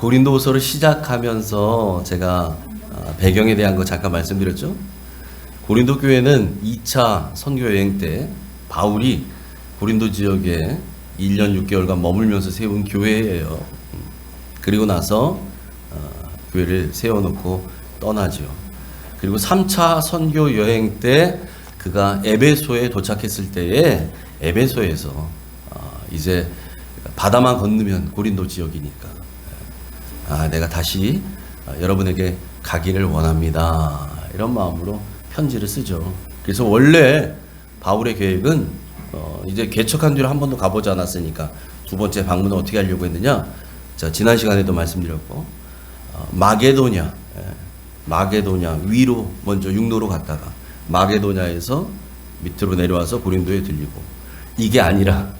고린도후서를 시작하면서 제가 배경에 대한 거 잠깐 말씀드렸죠. 고린도 교회는 2차 선교 여행 때 바울이 고린도 지역에 1년 6개월간 머물면서 세운 교회예요. 그리고 나서 교회를 세워놓고 떠나죠. 그리고 3차 선교 여행 때 그가 에베소에 도착했을 때에 에베소에서 이제 바다만 건너면 고린도 지역이니까 내가 다시 여러분에게 가기를 원합니다. 이런 마음으로 편지를 쓰죠. 그래서 원래 바울의 계획은 이제 개척한 뒤로 한 번도 가보지 않았으니까 두 번째 방문을 어떻게 하려고 했느냐? 자, 지난 시간에도 말씀드렸고 마게도냐 위로 먼저 육로로 갔다가 마게도냐에서 밑으로 내려와서 고린도에 들리고, 이게 아니라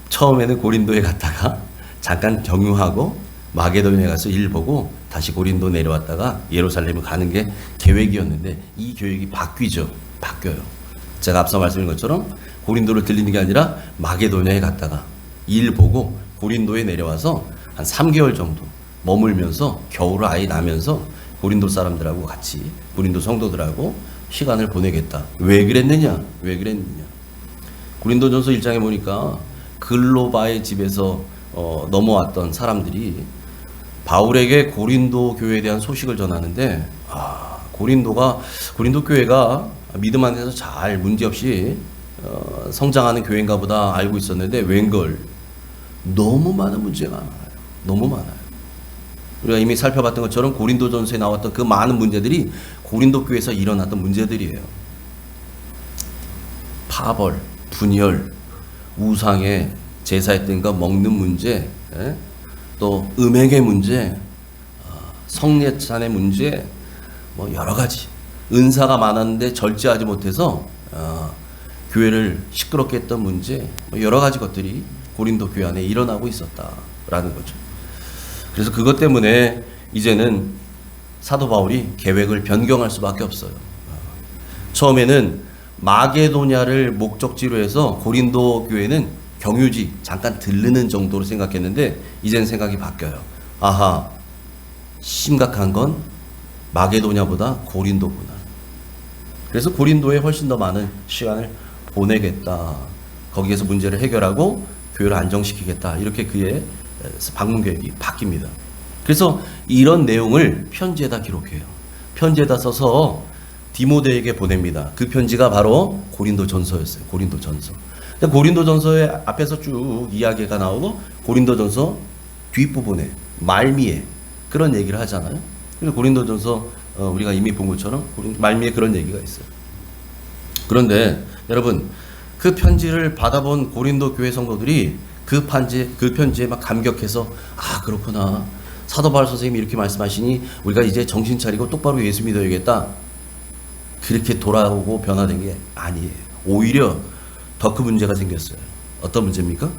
처음에는 고린도에 갔다가 잠깐 경유하고 마게도냐에 가서 일 보고 다시 고린도 내려왔다가 예루살렘을 가는 게 계획이었는데 이 계획이 바뀌어요. 제가 앞서 말씀드린 것처럼 고린도를 들리는 게 아니라 마게도냐에 갔다가 일 보고 고린도에 내려와서 한 3개월 정도 머물면서 겨울을 아예 나면서 고린도 사람들하고 같이 고린도 성도들하고 시간을 보내겠다. 왜 그랬느냐? 고린도전서 1장에 보니까 글로바의 집에서 넘어왔던 사람들이 바울에게 고린도 교회에 대한 소식을 전하는데 고린도 교회가 믿음 안에서 잘 문제없이 성장하는 교회인가 보다 알고 있었는데 웬걸 너무 많은 문제가 많아요. 너무 많아요. 우리가 이미 살펴봤던 것처럼 고린도전서에 나왔던 그 많은 문제들이 고린도 교회에서 일어났던 문제들이에요. 파벌, 분열, 우상에 제사했던 거 먹는 문제, 또 음행의 문제, 성례찬의 문제, 뭐 여러 가지 은사가 많았는데 절제하지 못해서 교회를 시끄럽게 했던 문제, 뭐 여러 가지 것들이 고린도 교회 안에 일어나고 있었다라는 거죠. 그래서 그것 때문에 이제는 사도 바울이 계획을 변경할 수밖에 없어요. 처음에는 마게도냐를 목적지로 해서 고린도 교회는 경유지 잠깐 들르는 정도로 생각했는데 이제는 생각이 바뀌어요. 심각한 건 마게도냐보다 고린도구나. 그래서 고린도에 훨씬 더 많은 시간을 보내겠다. 거기에서 문제를 해결하고 교회를 안정시키겠다. 이렇게 그의 방문 계획이 바뀝니다. 그래서 이런 내용을 편지에다 기록해요. 편지에다 써서 디모데에게 보냅니다. 그 편지가 바로 고린도전서였어요. 고린도전서의 앞에서 쭉 이야기가 나오고 고린도전서 뒷부분에 말미에 그런 얘기를 하잖아요. 그래서 고린도전서 우리가 이미 본 것처럼 말미에 그런 얘기가 있어요. 그런데 여러분, 그 편지를 받아본 고린도 교회 성도들이 그 편지에 막 감격해서 그렇구나. 사도 바울 선생님이 이렇게 말씀하시니 우리가 이제 정신 차리고 똑바로 예수 믿어야겠다. 그렇게 돌아오고 변화된 게 아니에요. 오히려 더 큰 문제가 생겼어요. 어떤 문제입니까?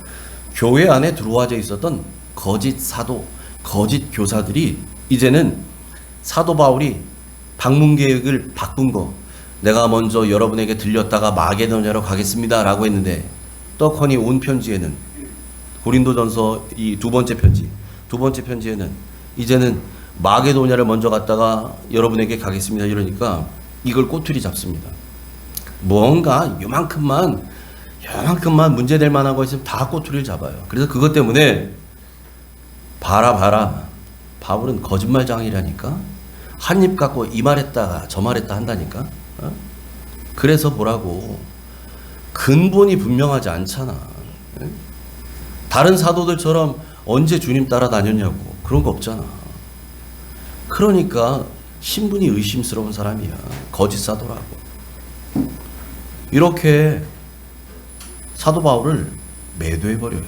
교회 안에 들어와져 있었던 거짓 사도, 거짓 교사들이 이제는 사도 바울이 방문 계획을 바꾼 거, 내가 먼저 여러분에게 들렸다가 마게도냐로 가겠습니다 라고 했는데 떡하니 온 편지에는 고린도전서 이 두 번째 편지에는 이제는 마게도냐를 먼저 갔다가 여러분에게 가겠습니다 이러니까 이걸 꼬투리 잡습니다. 뭔가 요만큼만 문제될 만한 거 있으면 다 꼬투리를 잡아요. 그래서 그것 때문에 봐라 바울은 거짓말장이라니까, 한 입 갖고 이 말했다가 저 말했다 한다니까. 그래서 뭐라고 근본이 분명하지 않잖아. 다른 사도들처럼 언제 주님 따라다녔냐고 그런 거 없잖아. 그러니까 신분이 의심스러운 사람이야. 거짓 사도라고. 이렇게 사도 바울을 매도해버려요.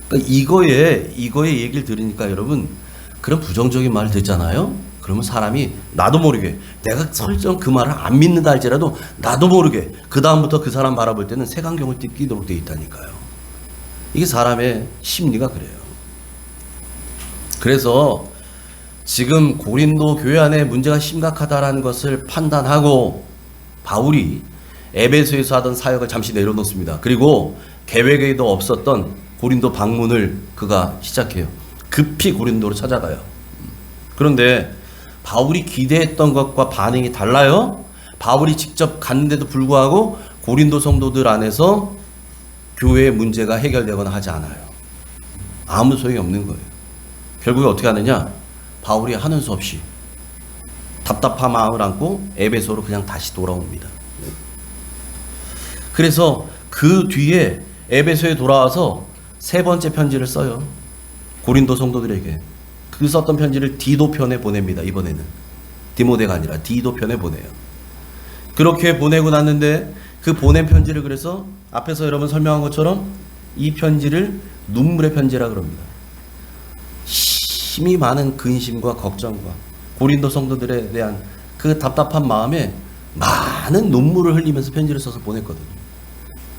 그러니까 이거의 얘기를 들으니까 여러분, 그런 부정적인 말을 듣잖아요. 그러면 사람이 나도 모르게, 내가 설령 그 말을 안 믿는다 할지라도 나도 모르게 그 다음부터 그 사람 바라볼 때는 색안경을 끼도록 돼 있다니까요. 이게 사람의 심리가 그래요. 그래서 지금 고린도 교회 안에 문제가 심각하다라는 것을 판단하고 바울이 에베소에서 하던 사역을 잠시 내려놓습니다. 그리고 계획에도 없었던 고린도 방문을 그가 시작해요. 급히 고린도로 찾아가요. 그런데 바울이 기대했던 것과 반응이 달라요. 바울이 직접 갔는데도 불구하고 고린도 성도들 안에서 교회의 문제가 해결되거나 하지 않아요. 아무 소용이 없는 거예요. 결국에 어떻게 하느냐? 바울이 하는 수 없이 답답한 마음을 안고 에베소로 그냥 다시 돌아옵니다. 그래서 그 뒤에 에베소에 돌아와서 세 번째 편지를 써요. 고린도 성도들에게. 그 썼던 편지를 디도 편에 보냅니다. 이번에는 디모데가 아니라 디도 편에 보내요. 그렇게 보내고 났는데 그 보낸 편지를 그래서 앞에서 여러분 설명한 것처럼 이 편지를 눈물의 편지라 그럽니다. 힘이 많은 근심과 걱정과 고린도 성도들에 대한 그 답답한 마음에 많은 눈물을 흘리면서 편지를 써서 보냈거든요.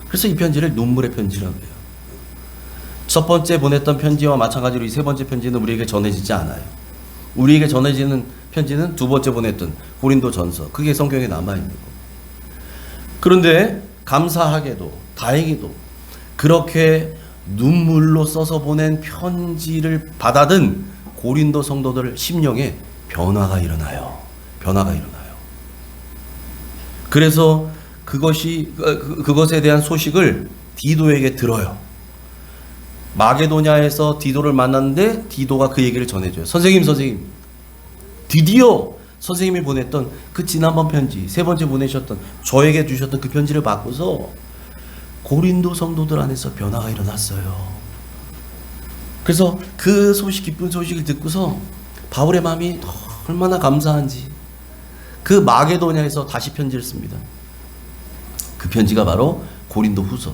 그래서 이 편지를 눈물의 편지라고 해요. 첫 번째 보냈던 편지와 마찬가지로 이 세 번째 편지는 우리에게 전해지지 않아요. 우리에게 전해지는 편지는 두 번째 보냈던 고린도 전서, 그게 성경에 남아있는 거. 그런데 감사하게도 다행히도 그렇게 눈물로 써서 보낸 편지를 받아든 고린도 성도들 심령에 변화가 일어나요. 변화가 일어나요. 그래서 그것에 대한 소식을 디도에게 들어요. 마게도냐에서 디도를 만났는데 디도가 그 얘기를 전해줘요. 선생님, 드디어 선생님이 보냈던 그 지난번 편지, 세 번째 보내셨던 저에게 주셨던 그 편지를 받고서 고린도 성도들 안에서 변화가 일어났어요. 그래서 그 소식, 기쁜 소식을 듣고서 바울의 마음이 얼마나 감사한지 그 마게도냐에서 다시 편지를 씁니다. 그 편지가 바로 고린도 후서.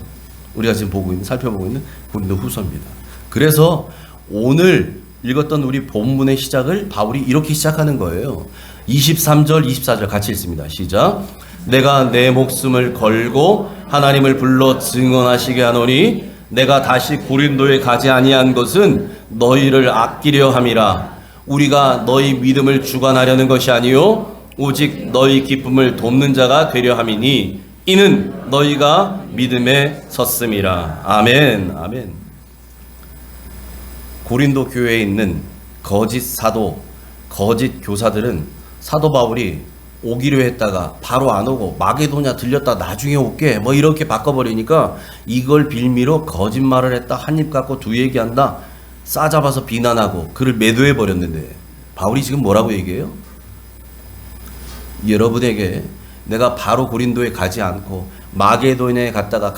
우리가 지금 살펴보고 있는 고린도 후서입니다. 그래서 오늘 읽었던 우리 본문의 시작을 바울이 이렇게 시작하는 거예요. 23절, 24절 같이 읽습니다. 시작. 내가 내 목숨을 걸고 하나님을 불러 증언하시게 하노니 내가 다시 고린도에 가지 아니한 것은 너희를 아끼려 함이라. 우리가 너희 믿음을 주관하려는 것이 아니요 오직 너희 기쁨을 돕는 자가 되려 함이니 이는 너희가 믿음에 섰음이라. 아멘. 아멘. 고린도 교회에 있는 거짓 사도, 거짓 교사들은 사도 바울이 오기로 했다가 바로 안 오고 마게도냐 들렸다 나중에 올게 뭐 이렇게 바꿔버리니까 이걸 빌미로 거짓말을 했다, 한 입 갖고 두 얘기한다, 싸잡아서 비난하고 그를 매도해 버렸는데 바울이 지금 뭐라고 얘기해요? 여러분에게 내가 바로 고린도에 가지 않고 마게도냐에 갔다가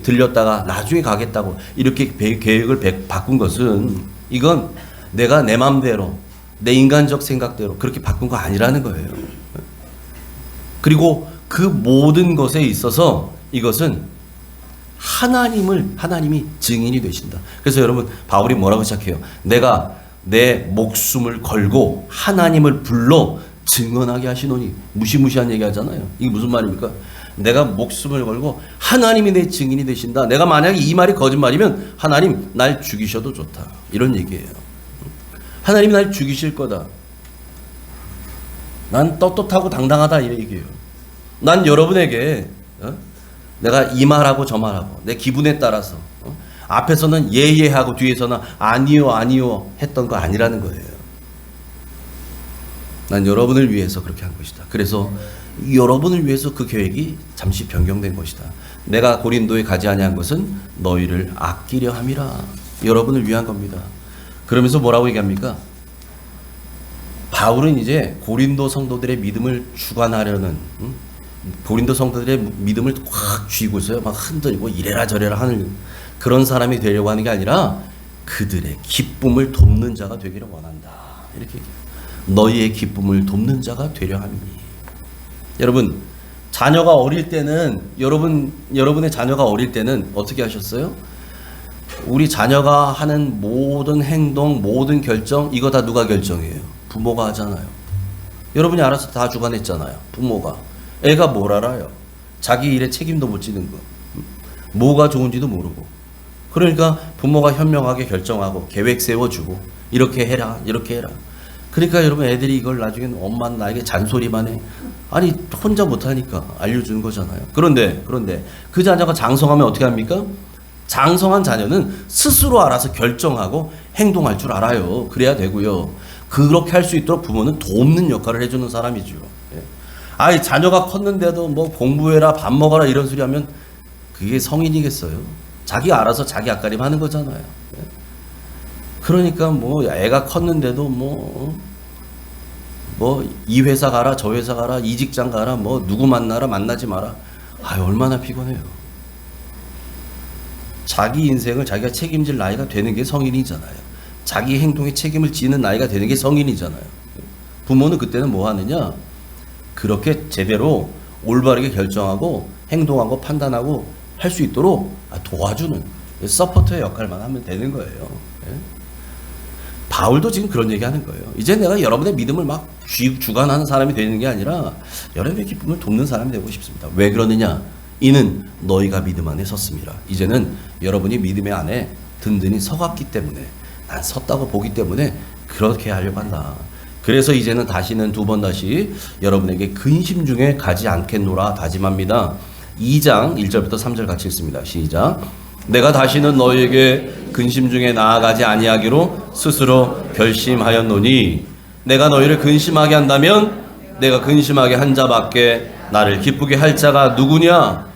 들렸다가 나중에 가겠다고 이렇게 계획을 바꾼 것은 이건 내가 내 맘대로 내 인간적 생각대로 그렇게 바꾼 거 아니라는 거예요. 그리고 그 모든 것에 있어서 이것은 하나님이 증인이 되신다. 그래서 여러분 바울이 뭐라고 시작해요? 내가 내 목숨을 걸고 하나님을 불러 증언하게 하시노니. 무시무시한 얘기 하잖아요. 이게 무슨 말입니까? 내가 목숨을 걸고 하나님이 내 증인이 되신다. 내가 만약에 이 말이 거짓말이면 하나님 날 죽이셔도 좋다. 이런 얘기예요. 하나님이 날 죽이실 거다. 난 떳떳하고 당당하다 이 얘기예요. 난 여러분에게 내가 이 말하고 저 말하고 내 기분에 따라서 앞에서는 예하고 뒤에서는 아니요 했던 거 아니라는 거예요. 난 여러분을 위해서 그렇게 한 것이다. 그래서 여러분을 위해서 그 계획이 잠시 변경된 것이다. 내가 고린도에 가지 아니한 것은 너희를 아끼려 함이라. 여러분을 위한 겁니다. 그러면서 뭐라고 얘기합니까? 바울은 이제 고린도 성도들의 믿음을 주관하려는 고린도 성도들의 믿음을 확 쥐고서요 막 흔들고 이래라 저래라 하는 그런 사람이 되려고 하는 게 아니라 그들의 기쁨을 돕는 자가 되기를 원한다. 이렇게 얘기해요. 너희의 기쁨을 돕는 자가 되려 함이니. 여러분 자녀가 어릴 때는 여러분의 자녀가 어릴 때는 어떻게 하셨어요? 우리 자녀가 하는 모든 행동, 모든 결정 이거 다 누가 결정해요? 부모가 하잖아요. 여러분이 알아서 다 주관했잖아요. 부모가. 애가 뭘 알아요? 자기 일에 책임도 못 지는 거. 뭐가 좋은지도 모르고. 그러니까 부모가 현명하게 결정하고 계획 세워주고 이렇게 해라 이렇게 해라. 그러니까 여러분 애들이 이걸 나중에는 엄마는 나에게 잔소리만 해. 아니 혼자 못하니까 알려주는 거잖아요. 그런데 그 자녀가 장성하면 어떻게 합니까? 장성한 자녀는 스스로 알아서 결정하고 행동할 줄 알아요. 그래야 되고요. 그렇게 할 수 있도록 부모는 돕는 역할을 해주는 사람이죠. 예. 아이 자녀가 컸는데도 뭐 공부해라 밥 먹어라 이런 소리 하면 그게 성인이겠어요. 자기가 알아서 자기 앞가림 하는 거잖아요. 예. 그러니까 뭐 애가 컸는데도 뭐 이 회사 가라 저 회사 가라 이 직장 가라 뭐 누구 만나라 만나지 마라. 아유 얼마나 피곤해요. 자기 인생을 자기가 책임질 나이가 되는 게 성인이잖아요. 자기 행동에 책임을 지는 나이가 되는 게 성인이잖아요. 부모는 그때는 뭐 하느냐? 그렇게 제대로 올바르게 결정하고 행동하고 판단하고 할 수 있도록 도와주는 서포터의 역할만 하면 되는 거예요. 바울도 지금 그런 얘기하는 거예요. 이제 내가 여러분의 믿음을 막 주관하는 사람이 되는 게 아니라 여러분의 기쁨을 돕는 사람이 되고 싶습니다. 왜 그러느냐? 이는 너희가 믿음 안에 섰습니다. 이제는 여러분이 믿음의 안에 든든히 서갔기 때문에 난 섰다고 보기 때문에 그렇게 하려고 한다. 그래서 이제는 다시는 두 번 다시 여러분에게 근심 중에 가지 않겠노라 다짐합니다. 2장 1절부터 3절 같이 읽습니다. 시작. 내가 다시는 너희에게 근심 중에 나아가지 아니하기로 스스로 결심하였노니 내가 너희를 근심하게 한다면 내가 근심하게 한 자밖에 나를 기쁘게 할 자가 누구냐?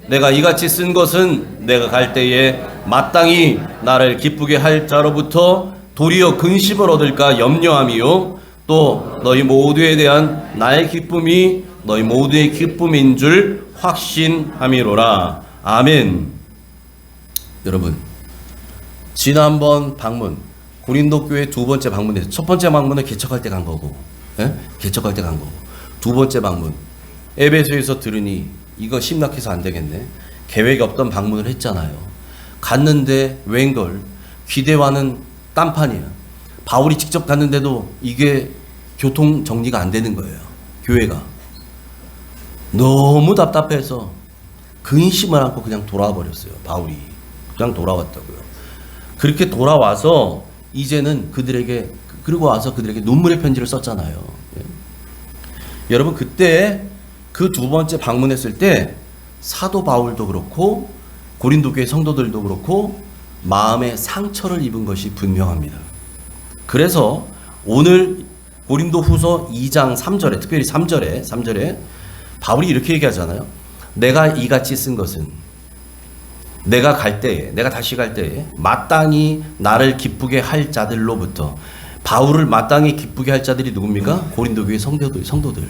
내가 이같이 쓴 것은 내가 갈 때에 마땅히 나를 기쁘게 할 자로부터 도리어 근심을 얻을까 염려함이요 또 너희 모두에 대한 나의 기쁨이 너희 모두의 기쁨인 줄 확신함이로라. 아멘. 여러분 지난번 방문 고린도 교회 두 번째 방문에서 첫 번째 방문은 개척할 때 간 거고 개척할 때 간 거고 두 번째 방문 에베소에서 들으니 이거 심락해서 안 되겠네. 계획이 없던 방문을 했잖아요. 갔는데 웬걸 기대와는 딴판이야. 바울이 직접 갔는데도 이게 교통 정리가 안 되는 거예요. 교회가 너무 답답해서 근심을 안고 그냥 돌아와 버렸어요. 바울이 그냥 돌아왔다고요. 그렇게 돌아와서 이제는 그들에게 그리고 와서 그들에게 눈물의 편지를 썼잖아요. 여러분 그때 그 두 번째 방문했을 때 사도 바울도 그렇고 고린도 교회 성도들도 그렇고 마음의 상처를 입은 것이 분명합니다. 그래서 오늘 고린도 후서 2장 3절에 특별히 3절에 바울이 이렇게 얘기하잖아요. 내가 이같이 쓴 것은 내가 갈 때에 내가 다시 갈 때에 마땅히 나를 기쁘게 할 자들로부터 바울을 마땅히 기쁘게 할 자들이 누굽니까? 고린도 교회 성도들.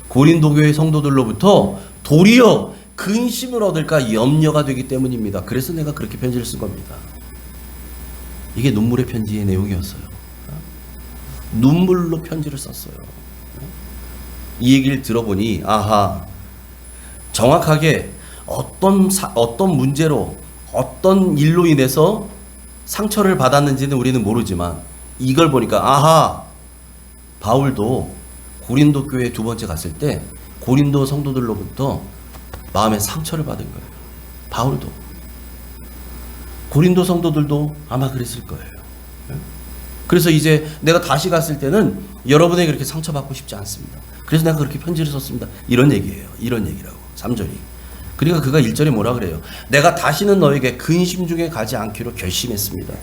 고린도 교회 성도들로부터 도리어 근심을 얻을까 염려가 되기 때문입니다. 그래서 내가 그렇게 편지를 쓴 겁니다. 이게 눈물의 편지의 내용이었어요. 눈물로 편지를 썼어요. 이 얘기를 들어보니 아하 정확하게 어떤 문제로 어떤 일로 인해서 상처를 받았는지는 우리는 모르지만 이걸 보니까 아하 바울도 고린도 교회 두 번째 갔을 때 고린도 성도들로부터 마음의 상처를 받은 거예요. 바울도 고린도 성도들도 아마 그랬을 거예요. 그래서 이제 내가 다시 갔을 때는 여러분에게 그렇게 상처받고 싶지 않습니다. 그래서 내가 그렇게 편지를 썼습니다. 이런 얘기예요. 이런 얘기라고 3절이. 그러니까 그가 1절에 뭐라 그래요? 내가 다시는 너에게 근심 중에 가지 않기로 결심했습니다.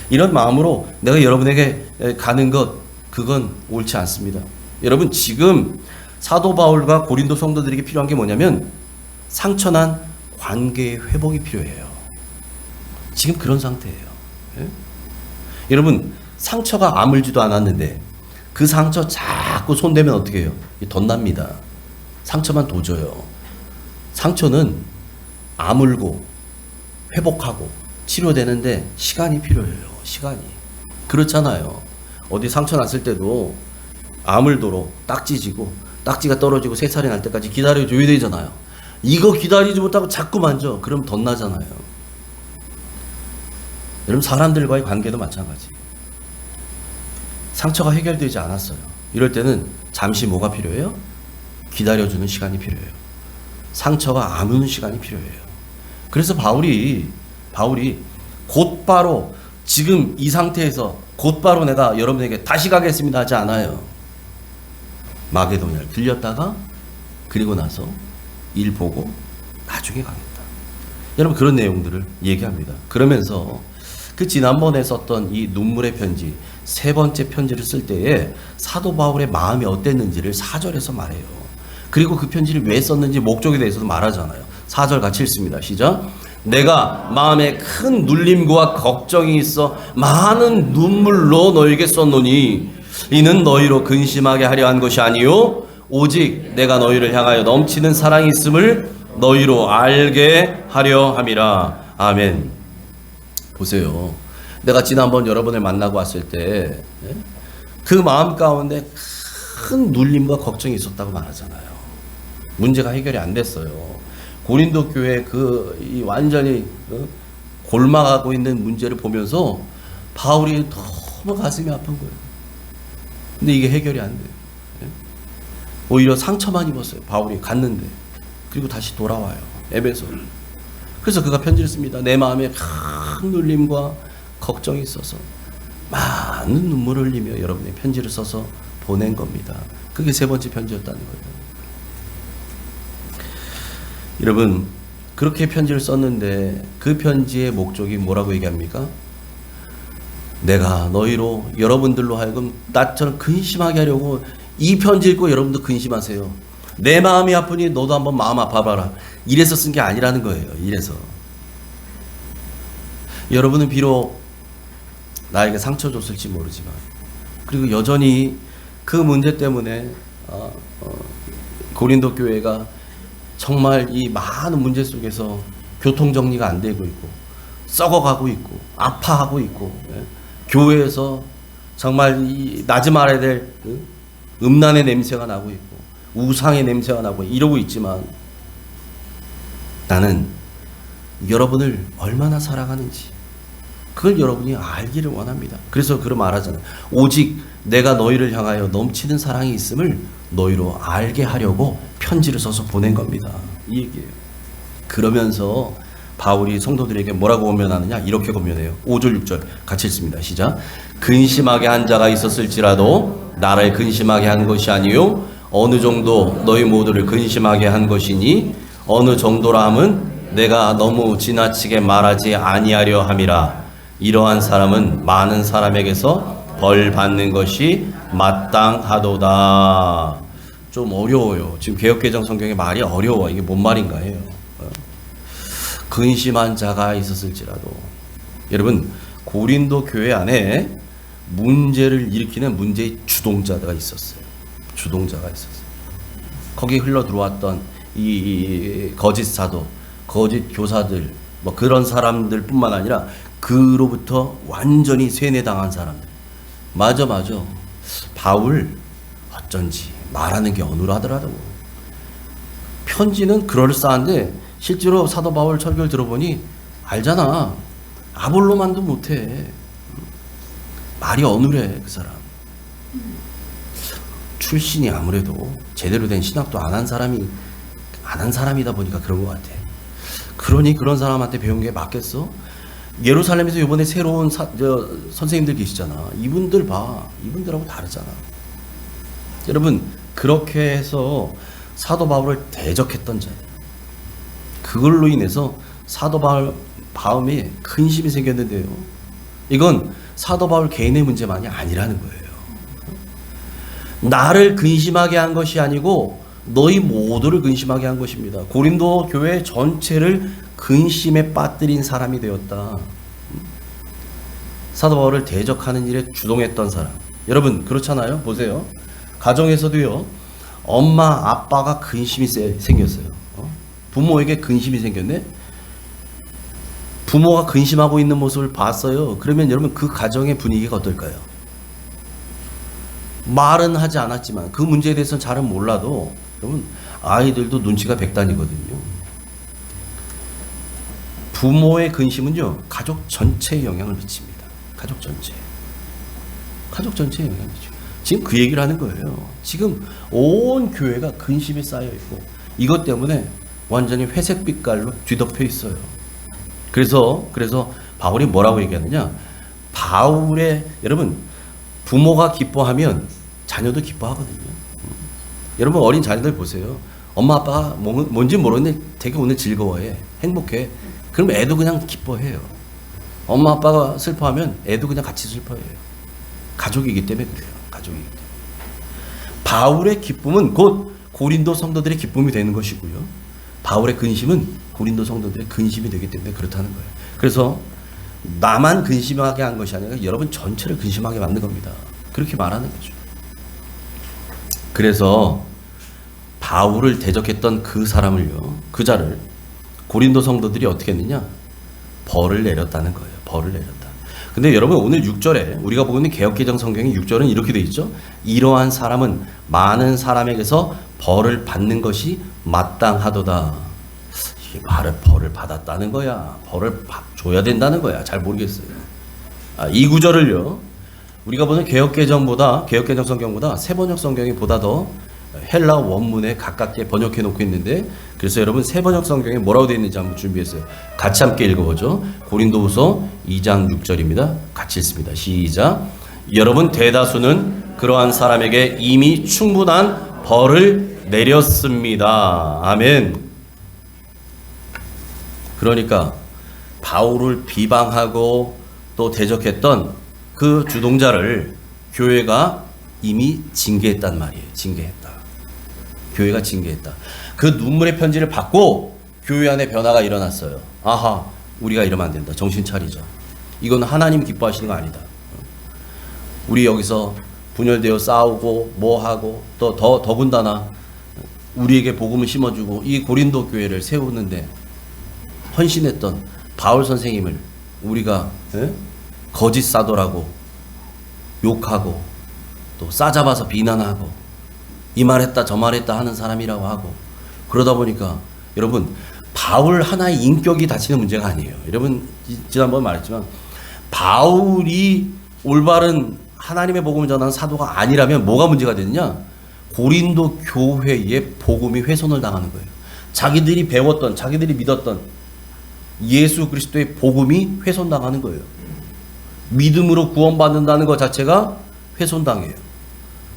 이런 마음으로 내가 여러분에게 가는 것 그건 옳지 않습니다. 여러분 지금 사도 바울과 고린도 성도들에게 필요한 게 뭐냐면 상처난 관계의 회복이 필요해요. 지금 그런 상태예요. 예? 여러분 상처가 아물지도 않았는데 그 상처 자꾸 손대면 어떻게 해요? 덧납니다. 상처만 도져요. 상처는 아물고 회복하고 치료되는데 시간이 필요해요. 시간이. 그렇잖아요. 어디 상처 났을 때도 아물도록 딱지지고 딱지가 떨어지고 새살이 날 때까지 기다려줘야 되잖아요. 이거 기다리지 못하고 자꾸 만져. 그럼 덧나잖아요. 여러분 사람들과의 관계도 마찬가지. 상처가 해결되지 않았어요. 이럴 때는 잠시 뭐가 필요해요? 기다려주는 시간이 필요해요. 상처가 아무는 시간이 필요해요. 그래서 바울이 곧바로 지금 이 상태에서 곧바로 내가 여러분에게 다시 가겠습니다 하지 않아요. 마게도냐를 들렸다가 그리고 나서 일 보고 나중에 가겠다. 여러분 그런 내용들을 얘기합니다. 그러면서 그 지난번에 썼던 이 눈물의 편지 세 번째 편지를 쓸 때에 사도 바울의 마음이 어땠는지를 4절에서 말해요. 그리고 그 편지를 왜 썼는지 목적에 대해서도 말하잖아요. 4절 같이 읽습니다. 시작. 내가 마음에 큰 눌림과 걱정이 있어 많은 눈물로 너에게 썼노니 이는 너희로 근심하게 하려 한 것이 아니요 오직 내가 너희를 향하여 넘치는 사랑이 있음을 너희로 알게 하려 함이라. 아멘. 보세요. 내가 지난번 여러분을 만나고 왔을 때 그 마음 가운데 큰 눌림과 걱정이 있었다고 말하잖아요. 문제가 해결이 안 됐어요. 고린도 교회 이 완전히 골마가고 있는 문제를 보면서 바울이 너무 가슴이 아픈 거예요. 근데 이게 해결이 안 돼요. 오히려 상처만 입었어요. 바울이 갔는데. 그리고 다시 돌아와요. 에베소. 그래서 그가 편지를 씁니다. 내 마음에 큰 눌림과 걱정이 있어서 많은 눈물을 흘리며 여러분의 편지를 써서 보낸 겁니다. 그게 세 번째 편지였다는 거예요. 여러분 그렇게 편지를 썼는데 그 편지의 목적이 뭐라고 얘기합니까? 내가 너희로 여러분들로 하여금 나처럼 근심하게 하려고 이 편지 읽고 여러분도 근심하세요. 내 마음이 아프니 너도 한번 마음 아파봐라. 이래서 쓴 게 아니라는 거예요. 이래서 여러분은 비록 나에게 상처 줬을지 모르지만 그리고 여전히 그 문제 때문에 고린도 교회가 정말 이 많은 문제 속에서 교통정리가 안 되고 있고 썩어가고 있고 아파하고 있고 교회에서 정말 이 나지 말아야 될 음란의 냄새가 나고 있고 우상의 냄새가 나고 이러고 있지만 나는 여러분을 얼마나 사랑하는지 그걸 여러분이 알기를 원합니다. 그래서 그런 말하잖아요. 오직 내가 너희를 향하여 넘치는 사랑이 있음을 너희로 알게 하려고 편지를 써서 보낸 겁니다. 이 얘기예요. 그러면서 바울이 성도들에게 뭐라고 권면하느냐? 이렇게 권면해요. 5절 6절 같이 읽습니다. 시작. 근심하게 한 자가 있었을지라도 나를 근심하게 한 것이 아니요 어느 정도 너희 모두를 근심하게 한 것이니 어느 정도라 함은 내가 너무 지나치게 말하지 아니하려 함이라. 이러한 사람은 많은 사람에게서 벌 받는 것이 마땅하도다. 좀 어려워요. 지금 개역개정 성경의 말이 어려워. 이게 뭔 말인가 해요. 근심한 자가 있었을지라도. 여러분 고린도 교회 안에 문제를 일으키는 문제의 주동자가 있었어요. 주동자가 있었어요. 거기에 흘러 들어왔던 이 거짓 사도, 거짓 교사들, 뭐 그런 사람들 뿐만 아니라 그로부터 완전히 세뇌당한 사람들. 맞아. 바울 어쩐지 말하는 게 어눌하더라고. 편지는 그럴싸한데 실제로 사도 바울 설교를 들어보니 알잖아. 아볼로만도 못해. 말이 어눌해 그 사람. 출신이 아무래도 제대로 된 신학도 안 한 사람이다 보니까 그런 것 같아. 그러니 그런 사람한테 배운 게 맞겠어? 예루살렘에서 이번에 새로운 선생님들 계시잖아. 이분들 봐. 이분들하고 다르잖아. 여러분 그렇게 해서 사도 바울을 대적했던 자들. 그걸로 인해서 사도 바울 마음에 근심이 생겼는데요. 이건 사도 바울 개인의 문제만이 아니라는 거예요. 나를 근심하게 한 것이 아니고 너희 모두를 근심하게 한 것입니다. 고린도 교회 전체를 근심에 빠뜨린 사람이 되었다. 사도 바울을 대적하는 일에 주동했던 사람. 여러분 그렇잖아요. 보세요. 가정에서도요. 엄마 아빠가 근심이 생겼어요. 부모에게 근심이 생겼네. 부모가 근심하고 있는 모습을 봤어요. 그러면 여러분 그 가정의 분위기가 어떨까요? 말은 하지 않았지만 그 문제에 대해서는 잘은 몰라도 여러분 아이들도 눈치가 백단이거든요. 부모의 근심은요 가족 전체에 영향을 미칩니다. 가족 전체에 영향을 미쳐요. 지금 그 얘기를 하는 거예요. 지금 온 교회가 근심이 쌓여 있고 이것 때문에 완전히 회색 빛깔로 뒤덮여 있어요. 그래서 바울이 뭐라고 얘기하느냐? 여러분 부모가 기뻐하면 자녀도 기뻐하거든요. 여러분 어린 자녀들 보세요. 엄마 아빠가 뭔지 모르는데 되게 오늘 즐거워해. 행복해. 그럼 애도 그냥 기뻐해요. 엄마 아빠가 슬퍼하면 애도 그냥 같이 슬퍼해요. 가족이기 때문에 그래요. 가족이기 때문에. 바울의 기쁨은 곧 고린도 성도들의 기쁨이 되는 것이고요. 바울의 근심은 고린도 성도들의 근심이 되기 때문에 그렇다는 거예요. 그래서 나만 근심하게 한 것이 아니라 여러분 전체를 근심하게 만든 겁니다. 그렇게 말하는 거죠. 그래서 바울을 대적했던 그 사람을요, 그 자를 고린도 성도들이 어떻게 했느냐? 벌을 내렸다는 거예요. 벌을 내렸다. 근데 여러분 오늘 6절에 우리가 보고 있는 개역개정 성경의 6절은 이렇게 되어 있죠. 이러한 사람은 많은 사람에게서 벌을 받는 것이 마땅하도다. 이게 벌을 받았다는 거야. 벌을 줘야 된다는 거야. 잘 모르겠어요. 이 구절을요, 우리가 보는 개역개정 성경보다 세번역 성경이 보다 더 헬라 원문에 가깝게 번역해 놓고 있는데, 그래서 여러분 세번역 성경에 뭐라고 되어 있는지 한번 준비했어요. 같이 함께 읽어보죠. 고린도후서 2장 6절입니다. 같이 읽습니다. 시작. 여러분 대다수는 그러한 사람에게 이미 충분한 벌을 내렸습니다. 아멘. 그러니까 바울을 비방하고 또 대적했던 그 주동자를 교회가 이미 징계했단 말이에요. 징계했다. 교회가 징계했다. 그 눈물의 편지를 받고 교회 안에 변화가 일어났어요. 아하, 우리가 이러면 안 된다. 정신 차리자. 이건 하나님 기뻐하시는 거 아니다. 우리 여기서 분열되어 싸우고 뭐하고 또 더군다나 우리에게 복음을 심어주고 이 고린도 교회를 세우는데 헌신했던 바울 선생님을 우리가 거짓 사도라고 욕하고 또 싸잡아서 비난하고 이 말했다 저 말했다 하는 사람이라고 하고, 그러다 보니까 여러분 바울 하나의 인격이 다치는 문제가 아니에요. 여러분 지난번에 말했지만 바울이 올바른 하나님의 복음을 전하는 사도가 아니라면 뭐가 문제가 되느냐? 고린도 교회의 복음이 훼손을 당하는 거예요. 자기들이 배웠던, 자기들이 믿었던 예수 그리스도의 복음이 훼손당하는 거예요. 믿음으로 구원받는다는 것 자체가 훼손당해요.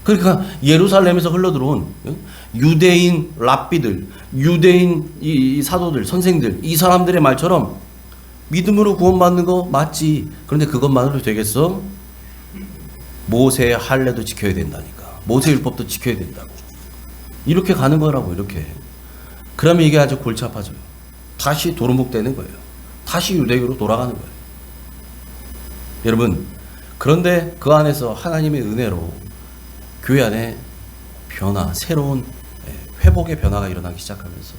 그러니까 예루살렘에서 흘러들어온 유대인 랍비들, 유대인 이 사도들, 선생들, 이 사람들의 말처럼 믿음으로 구원받는 거 맞지. 그런데 그것만으로 되겠어? 모세의 할례도 지켜야 된다니까. 모세 율법도 지켜야 된다고. 이렇게 가는 거라고, 이렇게. 그러면 이게 아주 골치 아파져요. 다시 도루묵되는 거예요. 다시 유대교로 돌아가는 거예요. 여러분, 그런데 그 안에서 하나님의 은혜로 교회 안에 변화, 새로운 회복의 변화가 일어나기 시작하면서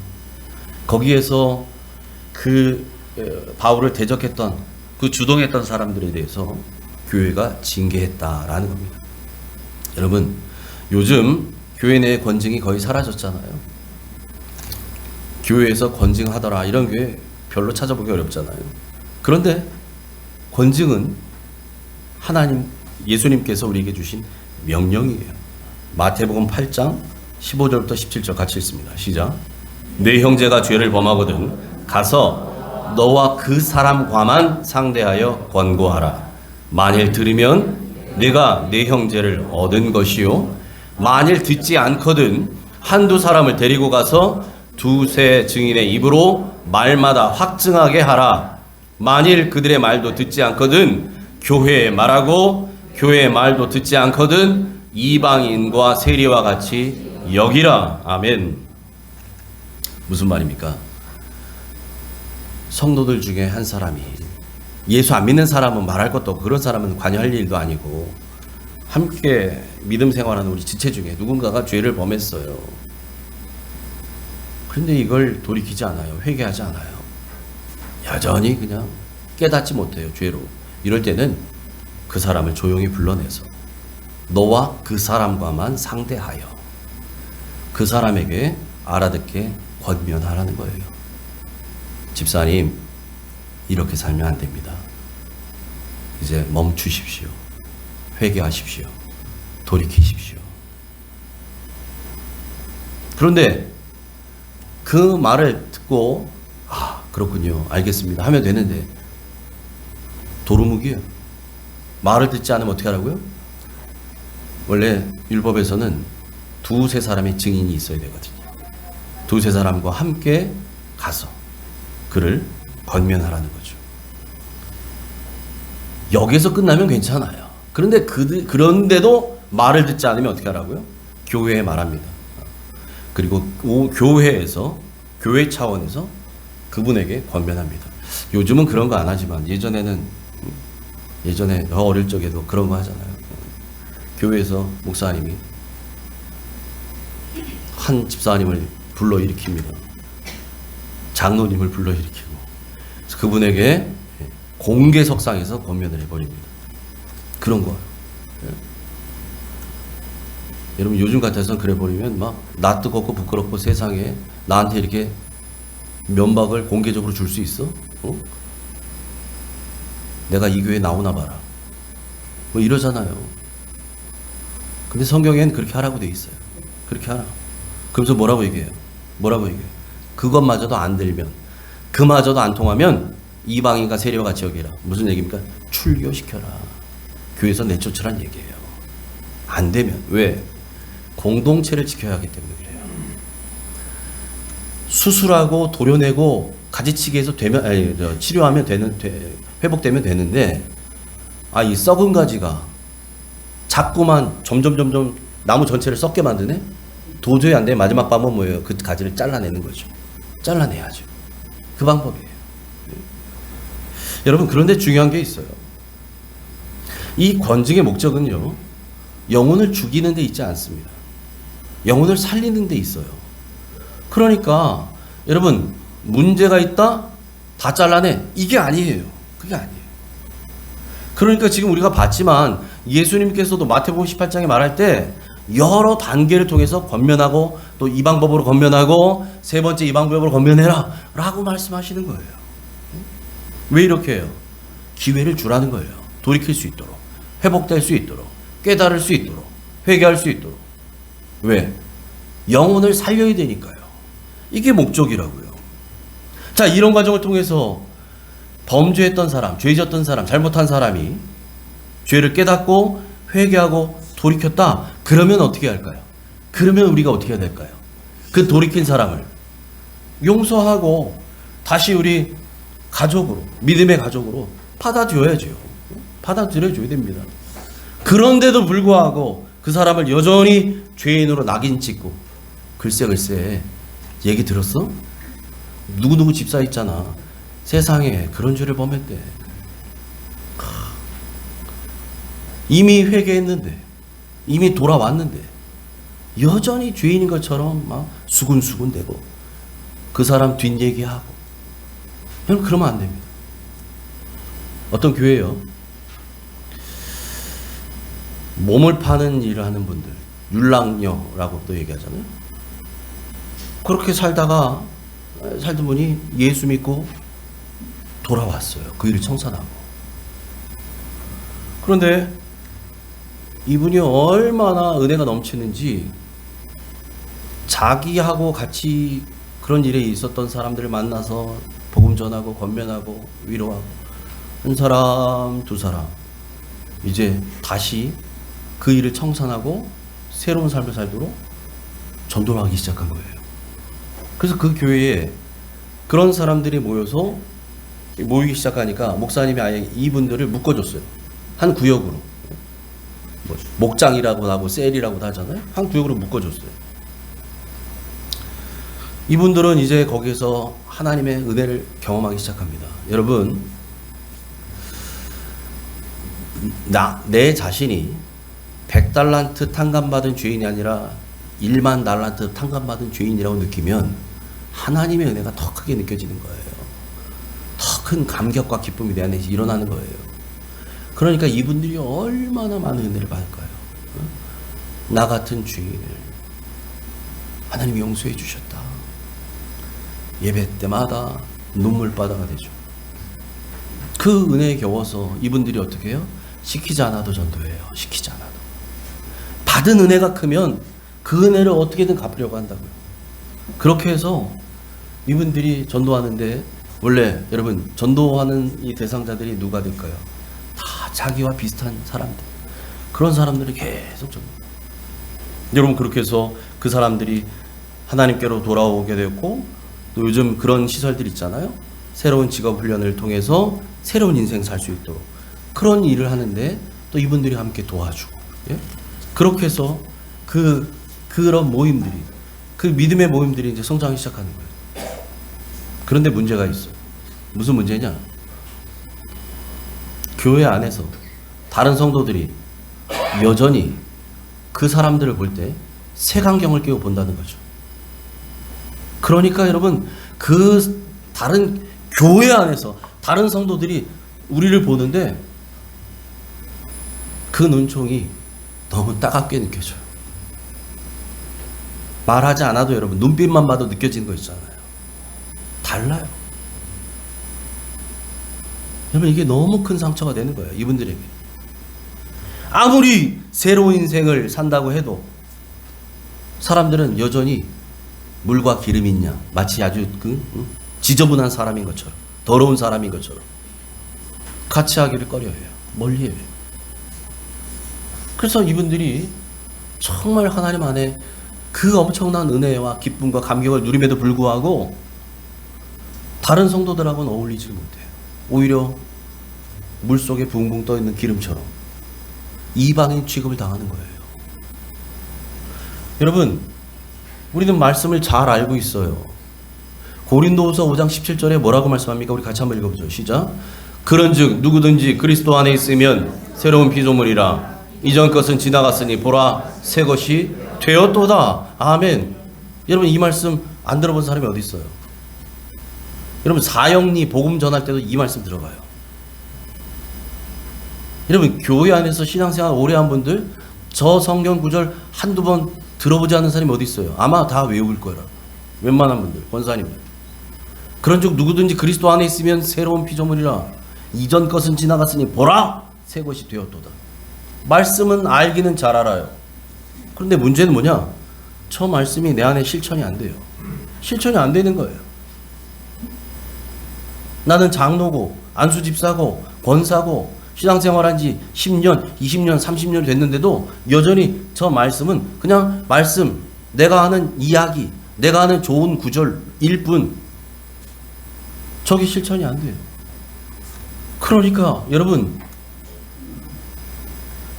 거기에서 그 바울을 대적했던 그 주동했던 사람들에 대해서 교회가 징계했다라는 겁니다. 여러분, 요즘 교회 내의 권징이 거의 사라졌잖아요. 교회에서 권징하더라 이런 교회 별로 찾아보기 어렵잖아요. 그런데 권징은 하나님, 예수님께서 우리에게 주신 명령이에요. 마태복음 8장 15절부터 17절 같이 읽습니다. 시작. 네 형제가 죄를 범하거든 가서 너와 그 사람과만 상대하여 권고하라. 만일 들으면 네가 네 형제를 얻은 것이요, 만일 듣지 않거든 한두 사람을 데리고 가서 두세 증인의 입으로 말마다 확증하게 하라. 만일 그들의 말도 듣지 않거든 교회에 말하고 교회의 말도 듣지 않거든 이방인과 세리와 같이 여기라. 아멘. 무슨 말입니까? 성도들 중에 한 사람이, 예수 안 믿는 사람은 말할 것도 없고 그런 사람은 관여할 일도 아니고, 함께 믿음 생활하는 우리 지체 중에 누군가가 죄를 범했어요. 그런데 이걸 돌이키지 않아요. 회개하지 않아요. 여전히 그냥 깨닫지 못해요. 죄로. 이럴 때는 그 사람을 조용히 불러내서 너와 그 사람과만 상대하여 그 사람에게 알아듣게 권면하라는 거예요. 집사님, 이렇게 살면 안 됩니다. 이제 멈추십시오. 회개하십시오. 돌이키십시오. 그런데 그 말을 듣고 그렇군요, 알겠습니다 하면 되는데 도루묵이에요. 말을 듣지 않으면 어떻게 하라고요? 원래 율법에서는 두세 사람의 증인이 있어야 되거든요. 두세 사람과 함께 가서 그를 권면하라는 거죠. 여기서 끝나면 괜찮아요. 그런데도 말을 듣지 않으면 어떻게 하라고요? 교회에 말합니다. 그리고 교회에서, 교회 차원에서 그분에게 권면합니다. 요즘은 그런 거 안 하지만 예전에 더 어릴 적에도 그런 거 하잖아요. 교회에서 목사님이 한 집사님을 불러일으킵니다. 장로님을 불러일으키고 그분에게 공개석상에서 권면을 해버립니다. 그런 거예요. 여러분 요즘 같아서는 그래 버리면 막 나 뜨겁고 부끄럽고 세상에 나한테 이렇게 면박을 공개적으로 줄 수 있어? 내가 이 교회에 나오나 봐라. 뭐 이러잖아요. 근데 성경엔 그렇게 하라고 돼 있어요. 그렇게 하라. 그러면서 뭐라고 얘기해요? 그것마저도 안 들면, 그마저도 안 통하면 이방인과 세리와 같이 여기라. 무슨 얘기입니까? 출교시켜라. 교회에서 내쫓으란 얘기예요. 안 되면. 왜? 공동체를 지켜야 하기 때문에 그래요. 수술하고 도려내고 가지치기해서 치료하면 회복되면 되는데, 이 썩은 가지가 자꾸만 점점 나무 전체를 썩게 만드네? 도저히 안 돼. 마지막 방법은 뭐예요? 그 가지를 잘라내는 거죠. 잘라내야죠. 그 방법이에요. 여러분, 그런데 중요한 게 있어요. 이 권징의 목적은요, 영혼을 죽이는 데 있지 않습니다. 영혼을 살리는 데 있어요. 그러니까 여러분, 문제가 있다? 다 잘라내. 이게 아니에요. 그게 아니에요. 그러니까 지금 우리가 봤지만 예수님께서도 마태복음 18장에 말할 때 여러 단계를 통해서 권면하고 또 이 방법으로 권면하고 세 번째 이 방법으로 권면해라 라고 말씀하시는 거예요. 왜 이렇게 해요? 기회를 주라는 거예요. 돌이킬 수 있도록, 회복될 수 있도록, 깨달을 수 있도록, 회개할 수 있도록. 왜? 영혼을 살려야 되니까요. 이게 목적이라고요. 자, 이런 과정을 통해서 범죄했던 사람, 죄졌던 사람, 잘못한 사람이 죄를 깨닫고 회개하고 돌이켰다. 그러면 어떻게 할까요? 그러면 우리가 어떻게 해야 될까요? 그 돌이킨 사람을 용서하고 다시 우리 가족으로, 믿음의 가족으로 받아들여야죠. 받아들여줘야 됩니다. 그런데도 불구하고 그 사람을 여전히 죄인으로 낙인 찍고, 글쎄 얘기 들었어? 누구누구 집사 있잖아. 세상에 그런 죄를 범했대. 이미 회개했는데, 이미 돌아왔는데 여전히 죄인인 것처럼 막 수군수군대고 그 사람 뒷얘기하고. 여러분, 그러면 안 됩니다. 어떤 교회요, 몸을 파는 일을 하는 분들, 율랑녀라고 또 얘기하잖아요. 그렇게 살던 분이 예수 믿고 돌아왔어요. 그 일을 청산하고. 그런데 이분이 얼마나 은혜가 넘치는지 자기하고 같이 그런 일에 있었던 사람들을 만나서 복음 전하고 권면하고 위로하고, 한 사람 두 사람 이제 다시 그 일을 청산하고 새로운 삶을 살도록 전도를 하기 시작한 거예요. 그래서 그 교회에 그런 사람들이 모이기 시작하니까 목사님이 아예 이분들을 묶어줬어요. 한 구역으로. 목장이라고 하고 셀이라고도 하잖아요. 한 구역으로 묶어줬어요. 이분들은 이제 거기에서 하나님의 은혜를 경험하기 시작합니다. 여러분, 내 자신이 100달란트 탕감받은 죄인이 아니라 1만 달란트 탕감받은 죄인이라고 느끼면 하나님의 은혜가 더 크게 느껴지는 거예요. 더 큰 감격과 기쁨이 내 안에 일어나는 거예요. 그러니까 이분들이 얼마나 많은 은혜를 받을까요? 나 같은 죄인을 하나님이 용서해 주셨다. 예배 때마다 눈물바다가 되죠. 그 은혜에 겨워서 이분들이 어떻게 해요? 시키지 않아도 전도해요. 시키지 않아도. 받은 은혜가 크면 그 은혜를 어떻게든 갚으려고 한다고요. 그렇게 해서 이분들이 전도하는데, 원래 여러분 전도하는 이 대상자들이 누가 될까요? 다 자기와 비슷한 사람들. 그런 사람들이 계속 전도. 여러분, 그렇게 해서 그 사람들이 하나님께로 돌아오게 됐고, 또 요즘 그런 시설들 있잖아요. 새로운 직업 훈련을 통해서 새로운 인생 살 수 있도록 그런 일을 하는데 또 이분들이 함께 도와주고, 예? 그렇게 해서 그런 모임들이, 그 믿음의 모임들이 이제 성장하기 시작하는 거예요. 그런데 문제가 있어요. 무슨 문제냐? 교회 안에서 다른 성도들이 여전히 그 사람들을 볼 때 색안경을 끼고 본다는 거죠. 그러니까 여러분, 그 다른 교회 안에서 다른 성도들이 우리를 보는데 그 눈총이 너무 따갑게 느껴져요. 말하지 않아도 여러분 눈빛만 봐도 느껴지는 거 있잖아요. 달라요. 여러분, 이게 너무 큰 상처가 되는 거예요, 이분들에게. 아무리 새로운 인생을 산다고 해도 사람들은 여전히 물과 기름이 있냐, 마치 아주 지저분한 사람인 것처럼, 더러운 사람인 것처럼 같이 하기를 꺼려해요. 멀리해요. 그래서 이분들이 정말 하나님 안에 그 엄청난 은혜와 기쁨과 감격을 누림에도 불구하고 다른 성도들하고는 어울리지 못해요. 오히려 물속에 붕붕 떠있는 기름처럼 이방인 취급을 당하는 거예요. 여러분, 우리는 말씀을 잘 알고 있어요. 고린도후서 5장 17절에 뭐라고 말씀합니까? 우리 같이 한번 읽어보죠. 시작. 그런즉 누구든지 그리스도 안에 있으면 새로운 피조물이라. 이전 것은 지나갔으니 보라 새 것이 되었도다. 아멘. 여러분, 이 말씀 안 들어본 사람이 어디 있어요? 여러분, 사형리 복음 전할 때도 이 말씀 들어가요. 여러분, 교회 안에서 신앙생활 오래 한 분들 저 성경 구절 한두 번 들어보지 않는 사람이 어디 있어요? 아마 다 외울 거라. 웬만한 분들, 권사님들. 그런즉 누구든지 그리스도 안에 있으면 새로운 피조물이라. 이전 것은 지나갔으니 보라 새 것이 되었도다. 말씀은 알기는 잘 알아요. 그런데 문제는 뭐냐? 저 말씀이 내 안에 실천이 안 돼요. 실천이 안 되는 거예요. 나는 장로고 안수집사고 권사고 신앙생활한 지 10년, 20년, 30년 됐는데도 여전히 저 말씀은 그냥 말씀, 내가 하는 이야기, 내가 하는 좋은 구절일 뿐, 저게 실천이 안 돼요. 그러니까 여러분,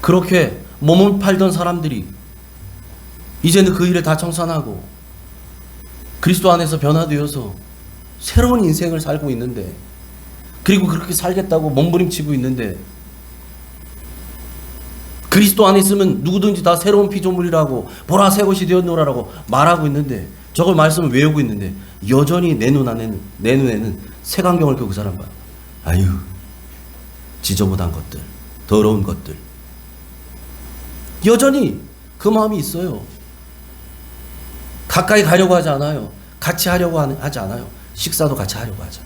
그렇게 몸을 팔던 사람들이 이제는 그 일을 다 청산하고 그리스도 안에서 변화되어서 새로운 인생을 살고 있는데, 그리고 그렇게 살겠다고 몸부림치고 있는데, 그리스도 안에 있으면 누구든지 다 새로운 피조물이라고, 보라 새 것이 되었노라라고 말하고 있는데, 저걸 말씀을 외우고 있는데 여전히 내 눈에는 색안경을 껴고 그 사람 봐. 아유, 지저분한 것들, 더러운 것들. 여전히 그 마음이 있어요. 가까이 가려고 하지 않아요. 같이 하려고 하지 않아요. 식사도 같이 하려고 하죠.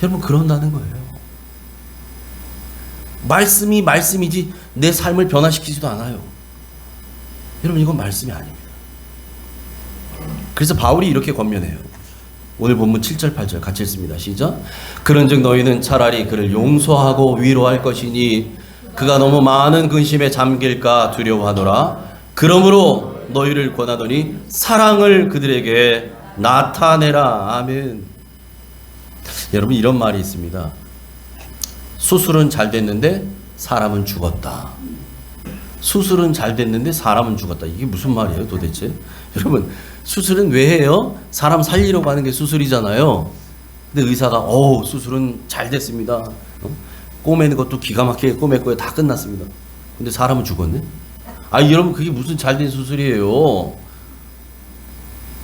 여러분, 그런다는 거예요. 말씀이 말씀이지 내 삶을 변화시키지도 않아요. 여러분, 이건 말씀이 아닙니다. 그래서 바울이 이렇게 권면해요. 오늘 본문 7절 8절 같이 읽습니다. 시작. 그런즉 너희는 차라리 그를 용서하고 위로할 것이니 그가 너무 많은 근심에 잠길까 두려워하노라. 그러므로 너희를 권하노니 사랑을 그들에게 나타내라. 아멘. 여러분, 이런 말이 있습니다. 수술은 잘 됐는데 사람은 죽었다. 수술은 잘 됐는데 사람은 죽었다. 이게 무슨 말이에요 도대체? 여러분, 수술은 왜 해요? 사람 살리려고 하는 게 수술이잖아요. 근데 의사가 수술은 잘 됐습니다. 꼬매는 것도 기가 막히게 꼬맸고요. 다 끝났습니다. 근데 사람은 죽었네? 여러분, 그게 무슨 잘된 수술이에요?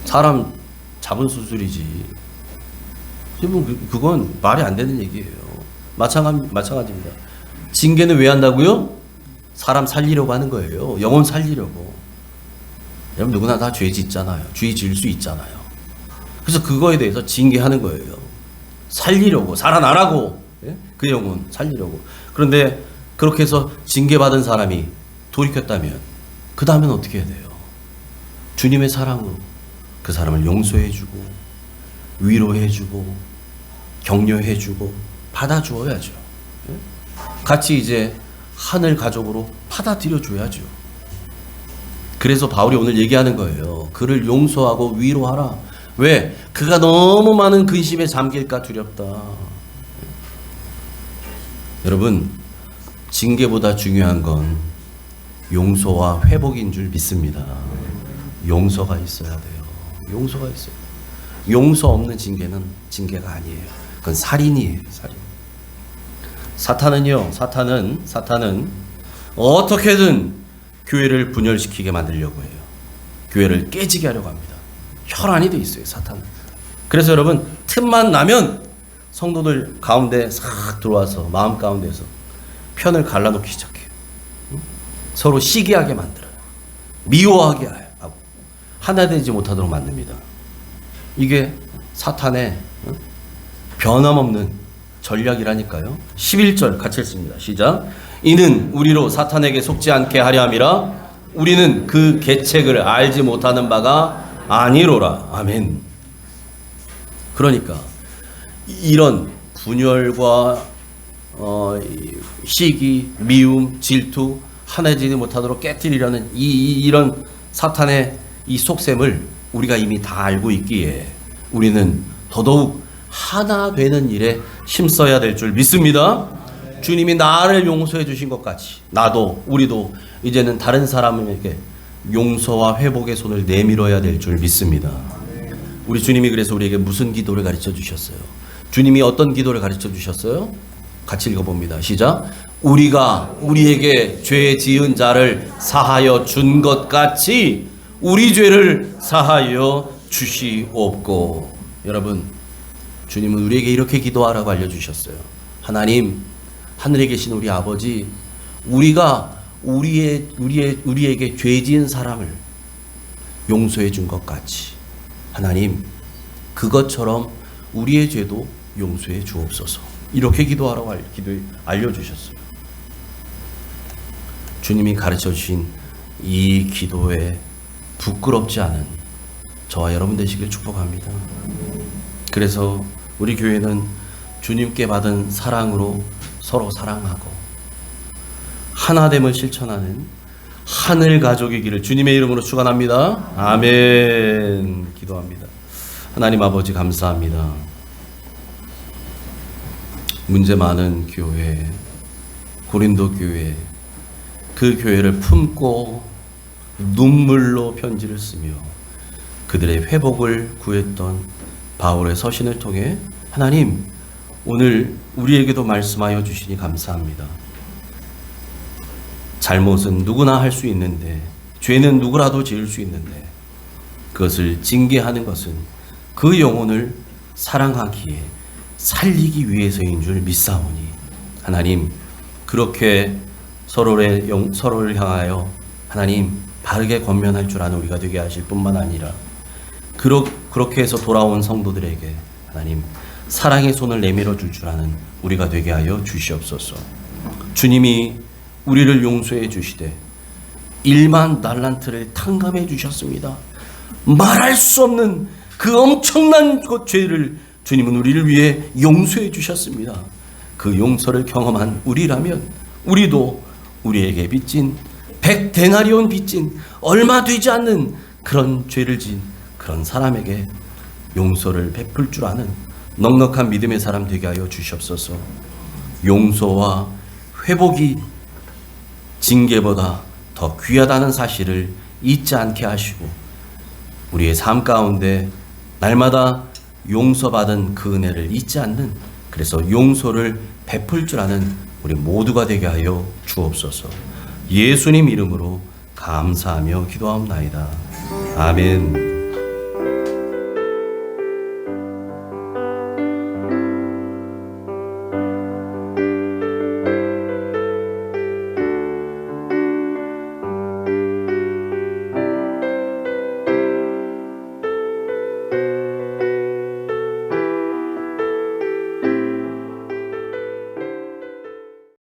사람 잡은 수술이지. 여러분, 그건 말이 안 되는 얘기예요. 마찬가지입니다. 징계는 왜 한다고요? 사람 살리려고 하는 거예요. 영혼 살리려고. 여러분, 누구나 다 죄 짓잖아요. 죄 지을 수 있잖아요. 그래서 그거에 대해서 징계하는 거예요. 살리려고, 살아나라고. 예? 그 영혼 살리려고. 그런데 그렇게 해서 징계받은 사람이 돌이켰다면 그 다음엔 어떻게 해야 돼요? 주님의 사랑으로 그 사람을 용서해주고 위로해주고 격려해주고 받아주어야죠. 예? 같이 이제 하늘 가족으로 받아들여 줘야죠. 그래서 바울이 오늘 얘기하는 거예요. 그를 용서하고 위로하라. 왜? 그가 너무 많은 근심에 잠길까 두렵다. 여러분, 징계보다 중요한 건 용서와 회복인 줄 믿습니다. 용서가 있어야 돼요. 용서가 있어요. 용서 없는 징계는 징계가 아니에요. 그건 살인이에요. 살인. 사탄은 어떻게든 교회를 분열시키게 만들려고 해요. 교회를 깨지게 하려고 합니다. 혈안이 돼 있어요, 사탄은. 그래서 여러분, 틈만 나면 성도들 가운데 싹 들어와서 마음 가운데서 편을 갈라놓기 시작해요. 서로 시기하게 만들어요. 미워하게 하고 하나 되지 못하도록 만듭니다. 이게 사탄의 변함없는 전략이라니까요. 11절 같이 읽습니다. 시작. 이는 우리로 사탄에게 속지 않게 하려 함이라. 우리는 그 계책을 알지 못하는 바가 아니로라. 아멘. 그러니까 이런 분열과 시기, 미움, 질투, 하나되지 못하도록 깨뜨리려는 이런 사탄의 이 속셈을 우리가 이미 다 알고 있기에 우리는 더더욱 하나 되는 일에 힘써야 될 줄 믿습니다. 주님이 나를 용서해 주신 것 같이 우리도 이제는 다른 사람에게 용서와 회복의 손을 내밀어야 될 줄 믿습니다. 우리 주님이 그래서 우리에게 무슨 기도를 가르쳐 주셨어요? 주님이 어떤 기도를 가르쳐 주셨어요? 같이 읽어봅니다. 시작. 우리가 우리에게 죄 지은 자를 사하여 준 것 같이 우리 죄를 사하여 주시옵고. 여러분, 주님은 우리에게 이렇게 기도하라고 알려주셨어요. 하나님, 하늘에 계신 우리 아버지, 우리가 우리에게 죄 지은 사람을 용서해 준 것 같이 하나님, 그것처럼 우리의 죄도 용서해 주옵소서. 이렇게 기도하라고 알려주셨어요. 주님이 가르쳐 주신 이 기도에 부끄럽지 않은 저와 여러분 되시길 축복합니다. 그래서 우리 교회는 주님께 받은 사랑으로 서로 사랑하고 하나됨을 실천하는 하늘 가족이기를 주님의 이름으로 축원합니다. 아멘. 기도합니다. 하나님 아버지 감사합니다. 문제 많은 교회, 고린도 교회, 그 교회를 품고 눈물로 편지를 쓰며 그들의 회복을 구했던 바울의 서신을 통해 하나님, 오늘 우리에게도 말씀하여 주시니 감사합니다. 잘못은 누구나 할 수 있는데, 죄는 누구라도 지을 수 있는데, 그것을 징계하는 것은 그 영혼을 사랑하기에 살리기 위해서인 줄 믿사오니 하나님, 그렇게 서로를 향하여 하나님 바르게 권면할 줄 아는 우리가 되게 하실 뿐만 아니라 그렇게 해서 돌아온 성도들에게 하나님 사랑의 손을 내밀어 줄 줄 아는 우리가 되게 하여 주시옵소서. 주님이 우리를 용서해 주시되 1만 달란트를 탕감해 주셨습니다. 말할 수 없는 그 엄청난 죄를 주님은 우리를 위해 용서해 주셨습니다. 그 용서를 경험한 우리라면 우리도 우리에게 빚진 100데나리온 빚진 얼마 되지 않는 그런 죄를 지은 그런 사람에게 용서를 베풀 줄 아는 넉넉한 믿음의 사람 되게 하여 주시옵소서. 용서와 회복이 징계보다 더 귀하다는 사실을 잊지 않게 하시고 우리의 삶 가운데 날마다 용서받은 그 은혜를 잊지 않는, 그래서 용서를 베풀 줄 아는 우리 모두가 되게 하여 주옵소서. 예수님 이름으로 감사하며 기도하옵나이다. 아멘.